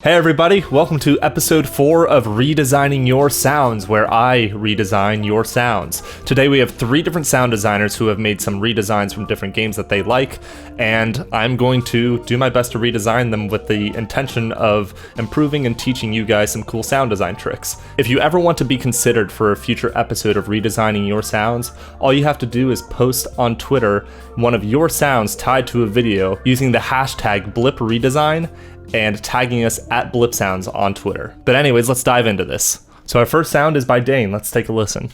Hey everybody, welcome to episode 4 of Redesigning Your Sounds, where I redesign your sounds. Today we have 3 different sound designers who have made some redesigns from different games that they like, and I'm going to do my best to redesign them with the intention of improving and teaching you guys some cool sound design tricks. If you ever want to be considered for a future episode of Redesigning Your Sounds, all you have to do is post on Twitter one of your sounds tied to a video using the hashtag #BlipRedesign and tagging us at Blipsounds on Twitter. But anyways, let's dive into this. So our first sound is by Dane. Let's take a listen.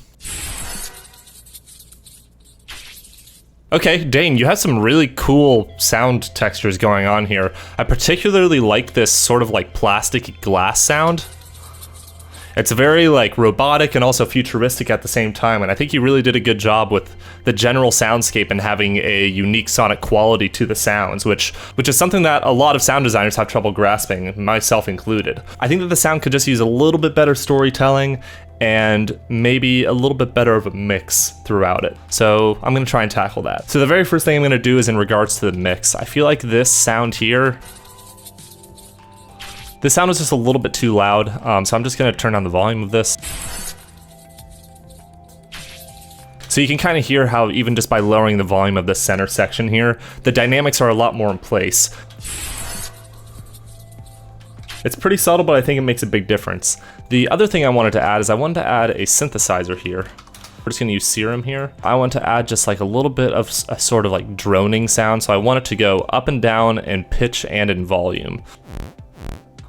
Okay, Dane, you have some really cool sound textures going on here. I particularly like this sort of like plastic glass sound. It's very like robotic and also futuristic at the same time, and I think you really did a good job with the general soundscape and having a unique sonic quality to the sounds, which is something that a lot of sound designers have trouble grasping, myself included. I think that the sound could just use a little bit better storytelling and maybe a little bit better of a mix throughout it. So I'm gonna try and tackle that. So the very first thing I'm gonna do is in regards to the mix. I feel like this sound here, this sound is just a little bit too loud, so I'm just gonna turn down the volume of this. So you can kind of hear how even just by lowering the volume of the center section here, the dynamics are a lot more in place. It's pretty subtle, but I think it makes a big difference. The other thing I wanted to add is I wanted to add a synthesizer here. We're just gonna use Serum here. I want to add just like a little bit of a sort of like droning sound, so I want it to go up and down in pitch and in volume.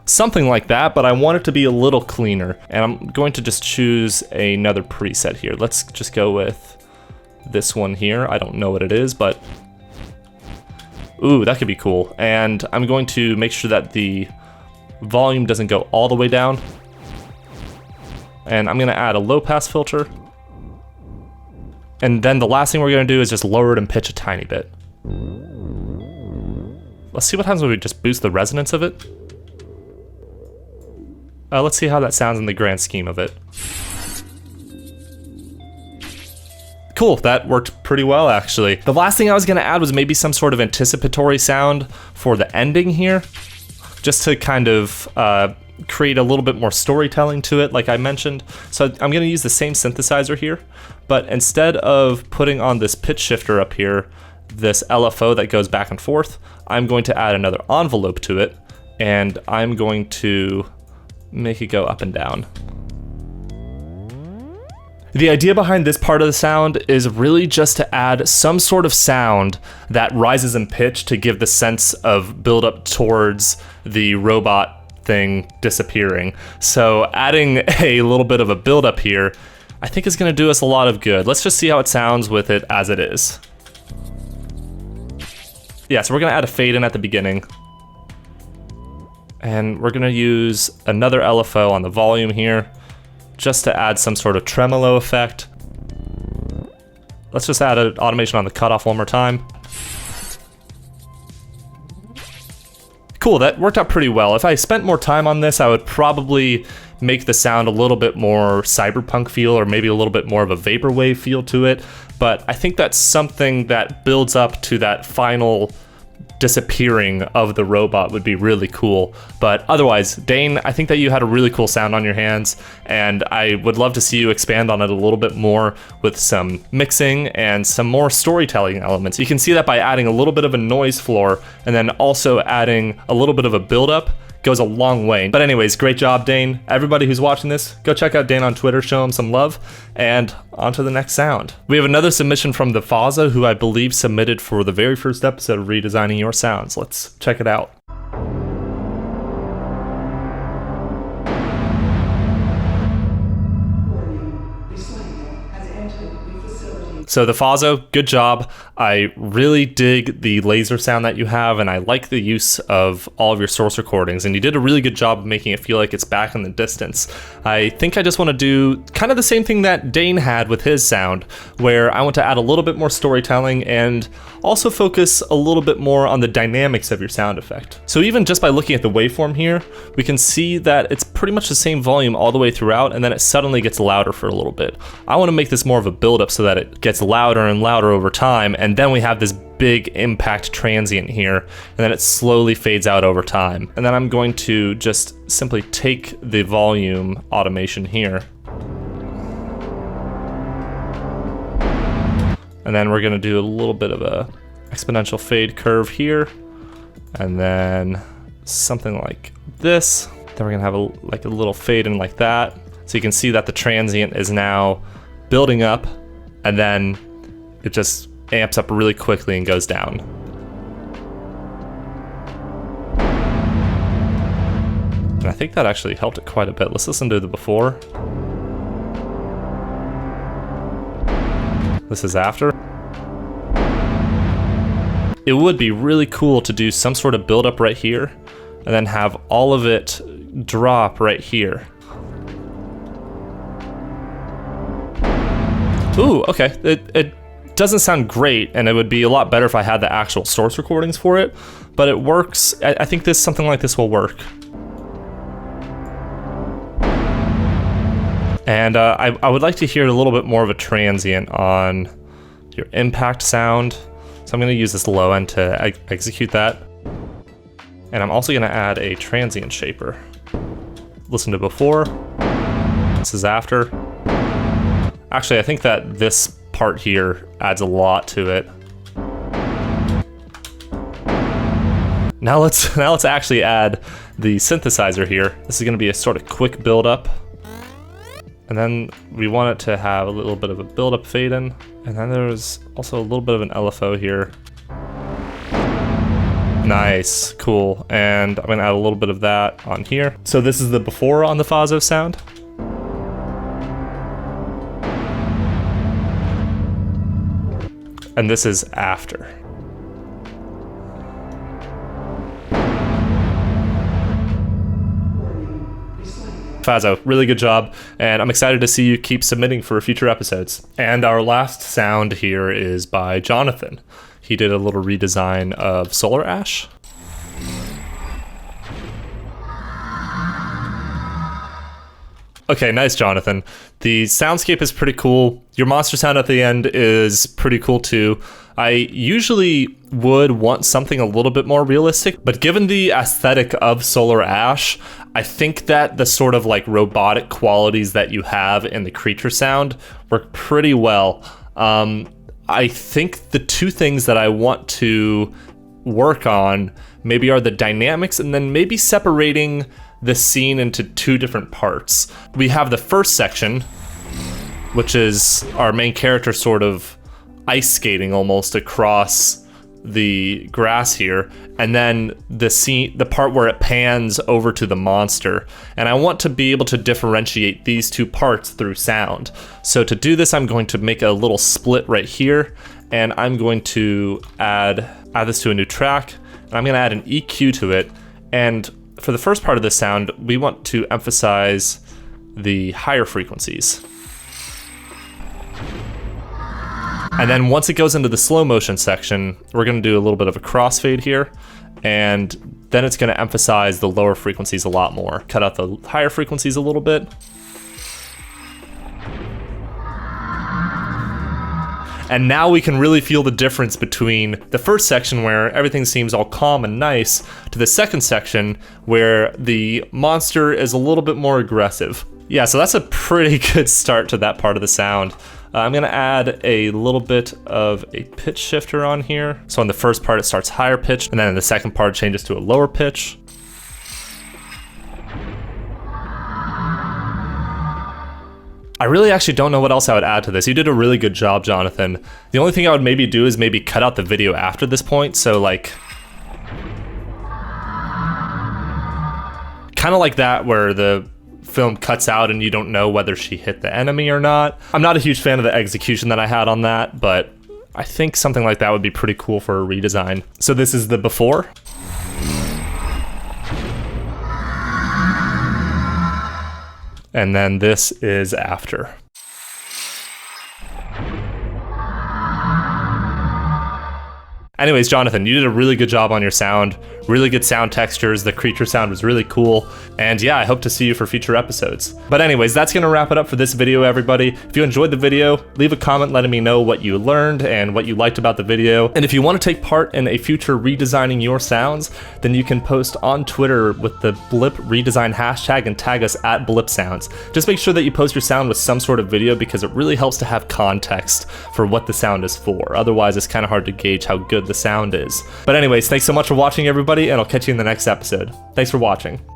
Something like that, but I want it to be a little cleaner, and I'm going to just choose another preset here. Let's just go with this one here. I don't know what it is, but ooh, that could be cool. And I'm going to make sure that the volume doesn't go all the way down, and I'm gonna add a low pass filter, and then the last thing we're gonna do is just lower it in pitch a tiny bit. Let's see what happens when we just boost the resonance of it. Let's see how that sounds in the grand scheme of it. Cool, that worked pretty well actually. The last thing I was gonna add was maybe some sort of anticipatory sound for the ending here, just to kind of create a little bit more storytelling to it, like I mentioned. So I'm gonna use the same synthesizer here, but instead of putting on this pitch shifter up here, this LFO that goes back and forth, I'm going to add another envelope to it, and I'm going to make it go up and down. The idea behind this part of the sound is really just to add some sort of sound that rises in pitch to give the sense of build up towards the robot thing disappearing. So adding a little bit of a build up here, I think is gonna do us a lot of good. Let's just see how it sounds with it as it is. Yeah, so we're gonna add a fade in at the beginning. And we're gonna use another LFO on the volume here, just to add some sort of tremolo effect. Let's just add an automation on the cutoff one more time. Cool, that worked out pretty well. If I spent more time on this, I would probably make the sound a little bit more cyberpunk feel, or maybe a little bit more of a vaporwave feel to it. But I think that's something that builds up to that final disappearing of the robot would be really cool. But otherwise, Dane, I think that you had a really cool sound on your hands, and I would love to see you expand on it a little bit more with some mixing and some more storytelling elements. You can see that by adding a little bit of a noise floor and then also adding a little bit of a build-up goes a long way. But anyways, great job, Dane. Everybody who's watching this, go check out Dane on Twitter, show him some love, and on to the next sound. We have another submission from the Faza, who I believe submitted for the very first episode of Redesigning Your Sounds. Let's check it out. So the Fazo, good job. I really dig the laser sound that you have, and I like the use of all of your source recordings, and you did a really good job of making it feel like it's back in the distance. I think I just want to do kind of the same thing that Dane had with his sound, where I want to add a little bit more storytelling and also focus a little bit more on the dynamics of your sound effect. So even just by looking at the waveform here, we can see that it's pretty much the same volume all the way throughout, and then it suddenly gets louder for a little bit. I want to make this more of a build-up so that it gets louder and louder over time, and then we have this big impact transient here, and then it slowly fades out over time. And then I'm going to just simply take the volume automation here, and then we're gonna do a little bit of a exponential fade curve here, and then something like this. Then we're gonna have a little fade in like that. So you can see that the transient is now building up, and then it just amps up really quickly and goes down. And I think that actually helped it quite a bit. Let's listen to the before. This is after. It would be really cool to do some sort of build up right here, and then have all of it drop right here. Ooh, okay. It doesn't sound great, and it would be a lot better if I had the actual source recordings for it, but it works. I think something like this will work. And I would like to hear a little bit more of a transient on your impact sound. So I'm gonna use this low end to execute that. And I'm also gonna add a transient shaper. Listen to before, this is after. Actually, I think that this part here adds a lot to it. Now let's actually add the synthesizer here. This is gonna be a sort of quick build up. And then we want it to have a little bit of a build up fade in. And then there's also a little bit of an LFO here. Nice, cool. And I'm gonna add a little bit of that on here. So this is the before on the Fazo sound. And this is after. Fazo, really good job, and I'm excited to see you keep submitting for future episodes. And our last sound here is by Jonathan. He did a little redesign of Solar Ash. Okay, nice, Jonathan. The soundscape is pretty cool. Your monster sound at the end is pretty cool too. I usually would want something a little bit more realistic, but given the aesthetic of Solar Ash, I think that the sort of like robotic qualities that you have in the creature sound work pretty well. I think the two things that I want to work on maybe are the dynamics, and then maybe separating the scene into two different parts. We have the first section, which is our main character sort of ice skating almost across the grass here, and then the part where it pans over to the monster. And I want to be able to differentiate these two parts through sound. So to do this, I'm going to make a little split right here, and I'm going to add this to a new track, and I'm gonna add an EQ to it. And for the first part of this sound, we want to emphasize the higher frequencies. And then once it goes into the slow motion section, we're gonna do a little bit of a crossfade here, and then it's gonna emphasize the lower frequencies a lot more. Cut out the higher frequencies a little bit. And now we can really feel the difference between the first section where everything seems all calm and nice to the second section where the monster is a little bit more aggressive. Yeah, so that's a pretty good start to that part of the sound. I'm gonna add a little bit of a pitch shifter on here. So on the first part, it starts higher pitch, and then in the second part, it changes to a lower pitch. I really actually don't know what else I would add to this. You did a really good job, Jonathan. The only thing I would maybe do is maybe cut out the video after this point. So like, kind of like that where the film cuts out and you don't know whether she hit the enemy or not. I'm not a huge fan of the execution that I had on that, but I think something like that would be pretty cool for a redesign. So this is the before. And then this is after. Anyways, Jonathan, you did a really good job on your sound. really good sound textures. The creature sound was really cool. And yeah, I hope to see you for future episodes. But anyways, that's gonna wrap it up for this video, everybody. If you enjoyed the video, leave a comment letting me know what you learned and what you liked about the video. And if you want to take part in a future redesigning your sounds, then you can post on Twitter with the Blip Redesign hashtag and tag us at Blipsounds. Just make sure that you post your sound with some sort of video because it really helps to have context for what the sound is for. Otherwise, it's kind of hard to gauge how good the sound is. But anyways, thanks so much for watching, everybody, and I'll catch you in the next episode. Thanks for watching.